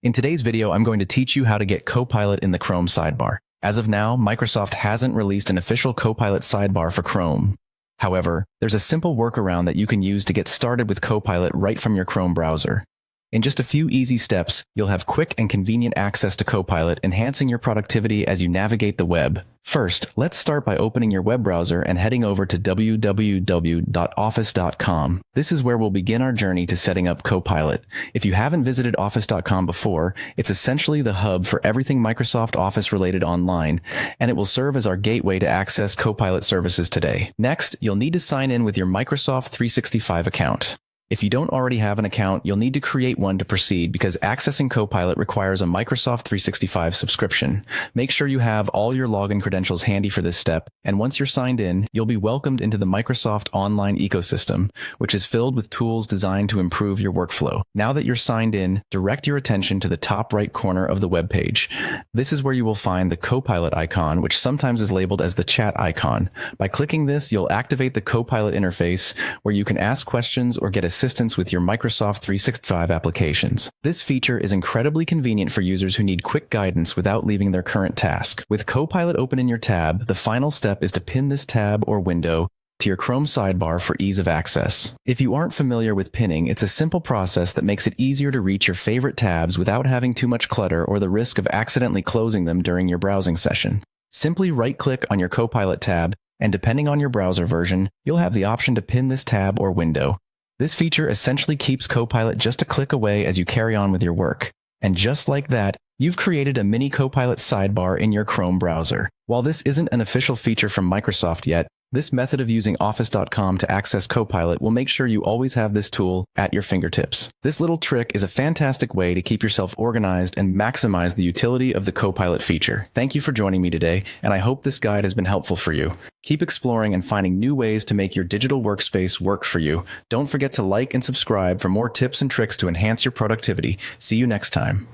In today's video, I'm going to teach you how to get Copilot in the Chrome sidebar. As of now, Microsoft hasn't released an official Copilot sidebar for Chrome. However, there's a simple workaround that you can use to get started with Copilot right from your Chrome browser. In just a few easy steps, you'll have quick and convenient access to Copilot, enhancing your productivity as you navigate the web. First, let's start by opening your web browser and heading over to www.office.com. This is where we'll begin our journey to setting up Copilot. If you haven't visited office.com before, it's essentially the hub for everything Microsoft Office related online, and it will serve as our gateway to access Copilot services today. Next, you'll need to sign in with your Microsoft 365 account. If you don't already have an account, you'll need to create one to proceed because accessing Copilot requires a Microsoft 365 subscription. Make sure you have all your login credentials handy for this step, and once you're signed in, you'll be welcomed into the Microsoft online ecosystem, which is filled with tools designed to improve your workflow. Now that you're signed in, direct your attention to the top right corner of the web page. This is where you will find the Copilot icon, which sometimes is labeled as the chat icon. By clicking this, you'll activate the Copilot interface, where you can ask questions or get assistance with your Microsoft 365 applications. This feature is incredibly convenient for users who need quick guidance without leaving their current task. With Copilot open in your tab, the final step is to pin this tab or window to your Chrome sidebar for ease of access. If you aren't familiar with pinning, it's a simple process that makes it easier to reach your favorite tabs without having too much clutter or the risk of accidentally closing them during your browsing session. Simply right-click on your Copilot tab, and depending on your browser version, you'll have the option to pin this tab or window. This feature essentially keeps Copilot just a click away as you carry on with your work. And just like that, you've created a mini Copilot sidebar in your Chrome browser. While this isn't an official feature from Microsoft yet, this method of using Office.com to access Copilot will make sure you always have this tool at your fingertips. This little trick is a fantastic way to keep yourself organized and maximize the utility of the Copilot feature. Thank you for joining me today, and I hope this guide has been helpful for you. Keep exploring and finding new ways to make your digital workspace work for you. Don't forget to like and subscribe for more tips and tricks to enhance your productivity. See you next time.